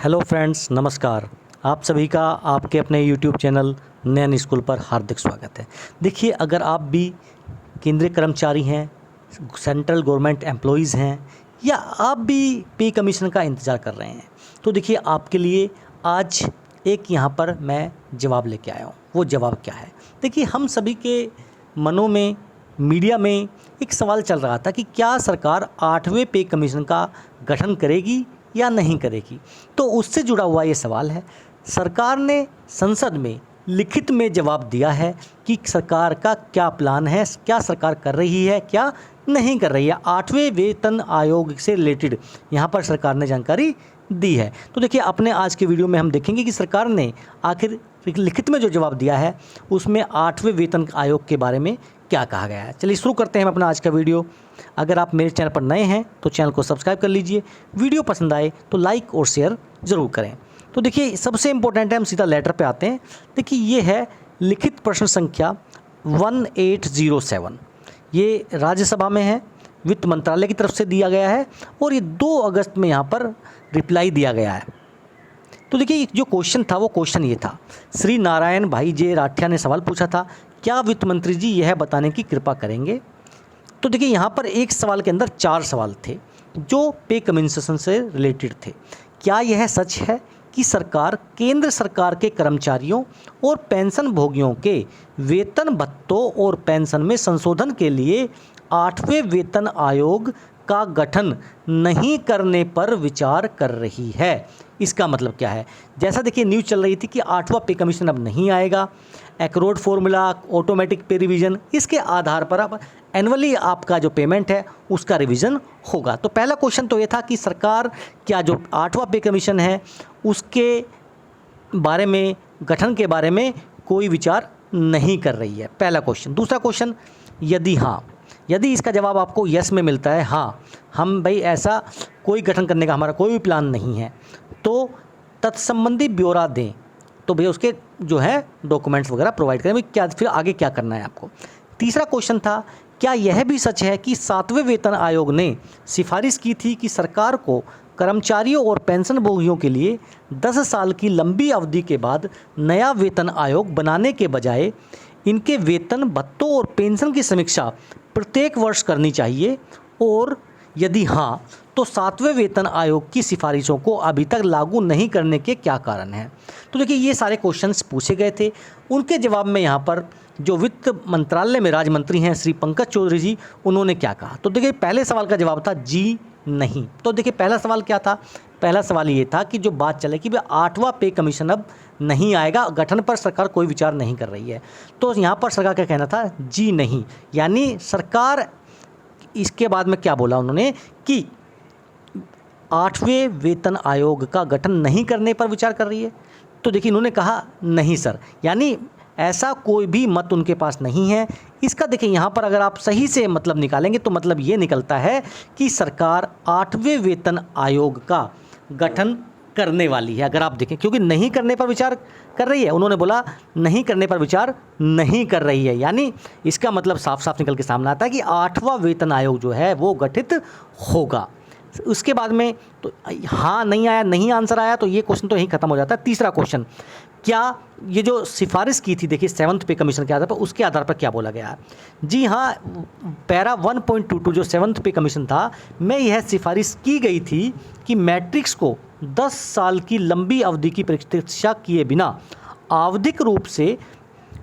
Hello friends, नमस्कार। आप सभी का आपके अपने यूट्यूब चैनल नयन स्कूल पर हार्दिक स्वागत है। देखिए, अगर आप भी केंद्रीय कर्मचारी हैं, सेंट्रल गवर्नमेंट एम्प्लॉइज़ हैं या आप भी पे कमीशन का इंतज़ार कर रहे हैं, तो देखिए आपके लिए आज एक यहाँ पर मैं जवाब लेके आया हूँ। वो जवाब क्या है? देखिए, हम सभी के मनों में, मीडिया में एक सवाल चल रहा था कि क्या सरकार 8वें पे कमीशन का गठन करेगी या नहीं करेगी। तो उससे जुड़ा हुआ ये सवाल है। सरकार ने संसद में लिखित में जवाब दिया है कि सरकार का क्या प्लान है, क्या सरकार कर रही है, क्या नहीं कर रही है। 8वें वेतन आयोग से रिलेटेड यहाँ पर सरकार ने जानकारी दी है। तो देखिए, अपने आज के वीडियो में हम देखेंगे कि सरकार ने आखिर लिखित में जो जवाब दिया है उसमें 8वें वेतन आयोग के बारे में क्या कहा गया है। चलिए शुरू करते हैं हम अपना आज का वीडियो। अगर आप मेरे चैनल पर नए हैं तो चैनल को सब्सक्राइब कर लीजिए। वीडियो पसंद आए तो लाइक और शेयर ज़रूर करें। तो देखिए, सबसे इम्पोर्टेंट है, हम सीधा लेटर पे आते हैं। देखिए, ये है लिखित प्रश्न संख्या 1807। ये राज्यसभा में है, वित्त मंत्रालय की तरफ से दिया गया है और ये 2 अगस्त में यहाँ पर रिप्लाई दिया गया है। तो देखिए, जो क्वेश्चन था वो क्वेश्चन ये था। श्री नारायण भाई जे राठिया ने सवाल पूछा था, क्या वित्त मंत्री जी यह बताने की कृपा करेंगे। तो देखिए, यहाँ पर एक सवाल के अंदर 4 सवाल थे जो पे कमीशन से रिलेटेड थे। क्या यह सच है कि सरकार केंद्र सरकार के कर्मचारियों और पेंशन भोगियों के वेतन भत्तों और पेंशन में संशोधन के लिए 8वें वेतन आयोग का गठन नहीं करने पर विचार कर रही है। इसका मतलब क्या है? जैसा देखिए न्यूज़ चल रही थी कि 8वां पे कमीशन अब नहीं आएगा, एक्रोड फॉर्मूला, ऑटोमेटिक पे रिवीजन, इसके आधार पर अब एनुअली आपका जो पेमेंट है उसका रिवीजन होगा। तो पहला क्वेश्चन तो ये था कि सरकार क्या जो 8वां पे कमीशन है उसके बारे में, गठन के बारे में कोई विचार नहीं कर रही है। पहला क्वेश्चन। दूसरा क्वेश्चन, यदि इसका जवाब आपको यस में मिलता है, हाँ हम भाई ऐसा कोई गठन करने का हमारा कोई भी प्लान नहीं है, तो तत्संबंधी ब्यौरा दें। तो भैया उसके जो है डॉक्यूमेंट्स वगैरह प्रोवाइड करें, भाई क्या फिर आगे क्या करना है आपको। तीसरा क्वेश्चन था, क्या यह भी सच है कि 7वें वेतन आयोग ने सिफारिश की थी कि सरकार को कर्मचारियों और पेंशन भोगियों के लिए 10 साल की लंबी अवधि के बाद नया वेतन आयोग बनाने के बजाय इनके वेतन भत्तों और पेंशन की समीक्षा प्रत्येक वर्ष करनी चाहिए, और यदि हाँ तो 7वें वेतन आयोग की सिफारिशों को अभी तक लागू नहीं करने के क्या कारण हैं। तो देखिए, ये सारे क्वेश्चंस पूछे गए थे। उनके जवाब में यहाँ पर जो वित्त मंत्रालय में राज्य मंत्री हैं श्री पंकज चौधरी जी, उन्होंने क्या कहा। तो देखिए, पहले सवाल का जवाब था जी नहीं। तो देखिए, पहला सवाल क्या था? पहला सवाल ये था कि जो बात चले कि भाई 8वां पे कमीशन अब नहीं आएगा, गठन पर सरकार कोई विचार नहीं कर रही है। तो यहाँ पर सरकार का कहना था जी नहीं, यानी सरकार, इसके बाद में क्या बोला उन्होंने कि 8वें वेतन आयोग का गठन नहीं करने पर विचार कर रही है। तो देखिए, इन्होंने कहा नहीं सर, यानी ऐसा कोई भी मत उनके पास नहीं है। इसका देखिए यहाँ पर अगर आप सही से मतलब निकालेंगे तो मतलब ये निकलता है कि सरकार 8वें वेतन आयोग का गठन करने वाली है। अगर आप देखें, क्योंकि नहीं करने पर विचार कर रही है, उन्होंने बोला नहीं करने पर विचार नहीं कर रही है, यानी इसका मतलब साफ साफ निकल के सामने आता है कि 8वां वेतन आयोग जो है वो गठित होगा। उसके बाद में तो हाँ नहीं आया, नहीं आंसर आया, तो ये क्वेश्चन तो यहीं खत्म हो जाता है। तीसरा क्वेश्चन, क्या ये जो सिफारिश की थी, देखिए 7वें पे कमीशन के आधार पर, उसके आधार पर क्या बोला गया है। जी हाँ, पैरा 1.22 जो 7वें पे कमीशन था, में यह सिफारिश की गई थी कि मैट्रिक्स को 10 साल की लंबी अवधि की प्रतीक्षा किए बिना आवधिक रूप से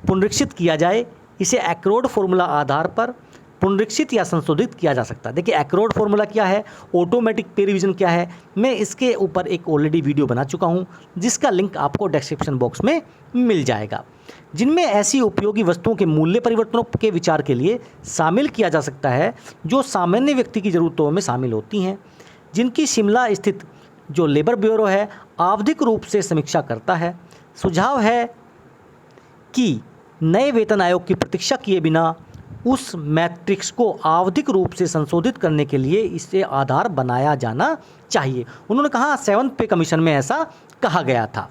पुनरीक्षित किया जाए। इसे एक्रोड फॉर्मूला आधार पर पुनरीक्षित या संशोधित किया जा सकता है। देखिए, एक्रोड फॉर्मूला क्या है, ऑटोमेटिक पे रिवीजन क्या है, मैं इसके ऊपर एक ऑलरेडी वीडियो बना चुका हूं जिसका लिंक आपको डिस्क्रिप्शन बॉक्स में मिल जाएगा, जिनमें ऐसी उपयोगी वस्तुओं के मूल्य परिवर्तनों के विचार के लिए शामिल किया जा सकता है जो सामान्य व्यक्ति की ज़रूरतों में शामिल होती हैं, जिनकी शिमला स्थित जो लेबर ब्यूरो है आवधिक रूप से समीक्षा करता है। सुझाव है कि नए वेतन आयोग की प्रतीक्षा किए बिना उस मैट्रिक्स को आवधिक रूप से संशोधित करने के लिए इसे आधार बनाया जाना चाहिए। उन्होंने कहा 7वें पे कमीशन में ऐसा कहा गया था।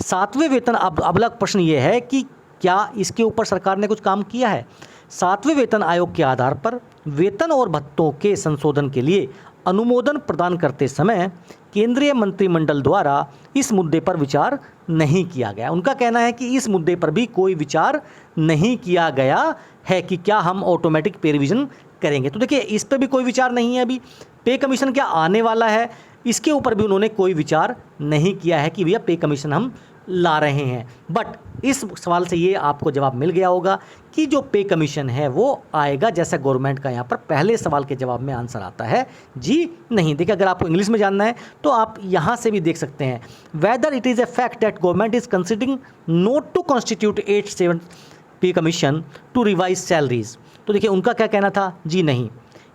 7वें वेतन, अब अगला प्रश्न ये है कि क्या इसके ऊपर सरकार ने कुछ काम किया है। 7वें वेतन आयोग के आधार पर वेतन और भत्तों के संशोधन के लिए अनुमोदन प्रदान करते समय केंद्रीय मंत्रिमंडल द्वारा इस मुद्दे पर विचार नहीं किया गया। उनका कहना है कि इस मुद्दे पर भी कोई विचार नहीं किया गया है कि क्या हम ऑटोमेटिक पे रिवीजन करेंगे। तो देखिए इस पर भी कोई विचार नहीं है। अभी पे कमीशन क्या आने वाला है, इसके ऊपर भी उन्होंने कोई विचार नहीं किया है कि भैया पे कमीशन हम ला रहे हैं। बट इस सवाल से ये आपको जवाब मिल गया होगा कि जो पे कमीशन है वो आएगा, जैसा गवर्नमेंट का यहाँ पर पहले सवाल के जवाब में आंसर आता है जी नहीं। देखिए अगर आपको इंग्लिश में जानना है तो आप यहाँ से भी देख सकते हैं, whether it is a fact that government is considering not to constitute 8/7 pay commission to revise salaries. तो देखिए उनका क्या कहना था, जी नहीं,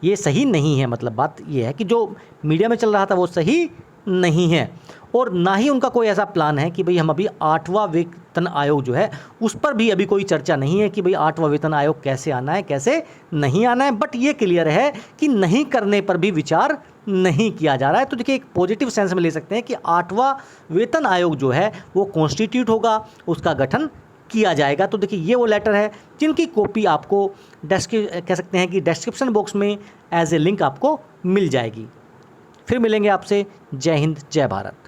ये सही नहीं है। मतलब बात ये है कि जो मीडिया में चल रहा था वो सही नहीं है, और ना ही उनका कोई ऐसा प्लान है कि भाई हम अभी 8वां वेतन आयोग जो है उस पर भी अभी कोई चर्चा नहीं है कि भाई 8वां वेतन आयोग कैसे आना है कैसे नहीं आना है। बट ये क्लियर है कि नहीं करने पर भी विचार नहीं किया जा रहा है। तो देखिए एक पॉजिटिव सेंस में ले सकते हैं कि 8वां वेतन आयोग जो है वो कॉन्स्टिट्यूट होगा, उसका गठन किया जाएगा। तो देखिए ये वो लेटर है जिनकी कॉपी आपको कह सकते हैं कि डिस्क्रिप्शन बॉक्स में एज ए लिंक आपको मिल जाएगी। फिर मिलेंगे आपसे। जय हिंद, जय भारत।